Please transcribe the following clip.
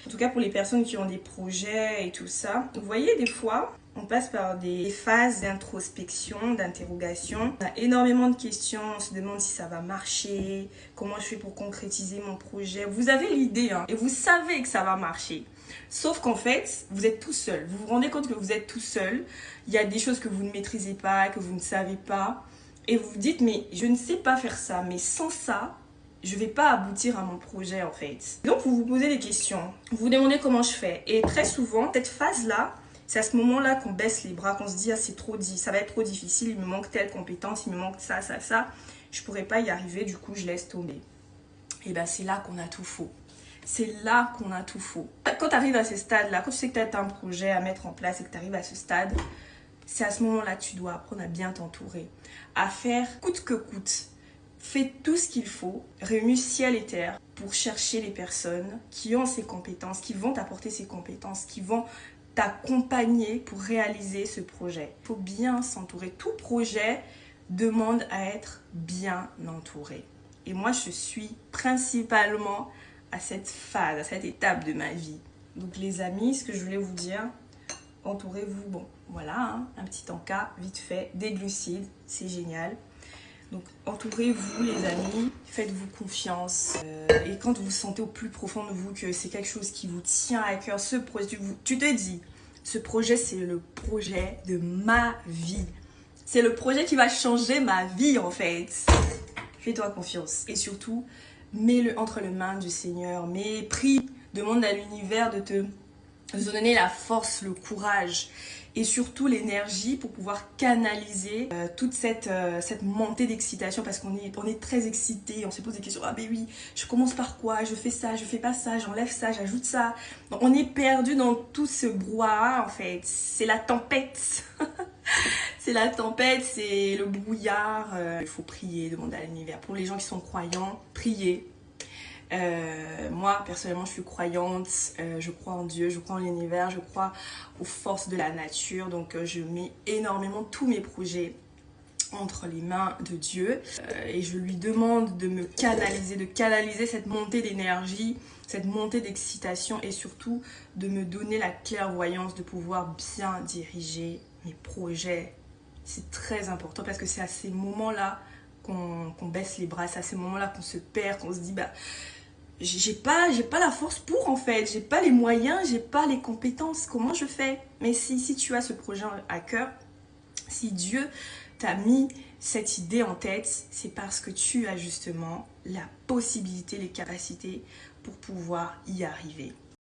En tout cas pour les personnes qui ont des projets et tout ça. Vous voyez, des fois, on passe par des phases d'introspection, d'interrogation. On a énormément de questions, on se demande si ça va marcher, comment je fais pour concrétiser mon projet. Vous avez l'idée hein, et vous savez que ça va marcher. Sauf qu'en fait, vous êtes tout seul. Vous vous rendez compte que vous êtes tout seul. Il y a des choses que vous ne maîtrisez pas, que vous ne savez pas. Et vous vous dites, mais je ne sais pas faire ça, mais sans ça, je ne vais pas aboutir à mon projet en fait. Donc vous vous posez des questions, vous vous demandez comment je fais. Et très souvent, cette phase-là, c'est à ce moment-là qu'on baisse les bras, qu'on se dit, ah c'est trop dit, ça va être trop difficile, il me manque telle compétence, il me manque ça, ça, ça. Je ne pourrais pas y arriver, du coup je laisse tomber. Et bien c'est là qu'on a tout faux. C'est là qu'on a tout faux. Quand tu arrives à ce stade-là, quand tu sais que tu as un projet à mettre en place et que tu arrives à ce stade, c'est à ce moment-là que tu dois apprendre à bien t'entourer, à faire coûte que coûte. Fais tout ce qu'il faut, réunis ciel et terre pour chercher les personnes qui ont ces compétences, qui vont t'apporter ces compétences, qui vont t'accompagner pour réaliser ce projet. Il faut bien s'entourer. Tout projet demande à être bien entouré. Et moi, je suis principalement à cette phase, à cette étape de ma vie. Donc les amis, ce que je voulais vous dire, entourez-vous. Bon, voilà, hein, un petit encas, vite fait, des glucides, c'est génial. Donc entourez-vous les amis, faites-vous confiance. Et quand vous sentez au plus profond de vous que c'est quelque chose qui vous tient à cœur, ce projet, tu te dis, ce projet c'est le projet de ma vie. C'est le projet qui va changer ma vie en fait. Fais-toi confiance. Et surtout, mets-le entre les mains du Seigneur. Mais prie, demande à l'univers de te donner la force, le courage et surtout l'énergie pour pouvoir canaliser toute cette montée d'excitation parce qu'on est très excité, on se pose des questions, ah ben oui, je commence par quoi, je fais ça, je fais pas ça, j'enlève ça, j'ajoute ça. Donc, on est perdu dans tout ce brouhaha en fait, c'est la tempête. C'est la tempête, c'est le brouillard. Il faut prier, demander à l'univers. Pour les gens qui sont croyants, priez. Moi personnellement je suis croyante, je crois en Dieu, je crois en l'univers, je crois aux forces de la nature, donc je mets énormément tous mes projets entre les mains de Dieu et je lui demande de me canaliser, de canaliser cette montée d'énergie, cette montée d'excitation et surtout de me donner la clairvoyance de pouvoir bien diriger mes projets. C'est très important parce que c'est à ces moments-là qu'on baisse les bras, c'est à ces moments-là qu'on se perd, qu'on se dit bah j'ai pas la force pour en fait, j'ai pas les moyens, j'ai pas les compétences, comment je fais? Mais si tu as ce projet à cœur, si Dieu t'a mis cette idée en tête, c'est parce que tu as justement la possibilité, les capacités pour pouvoir y arriver.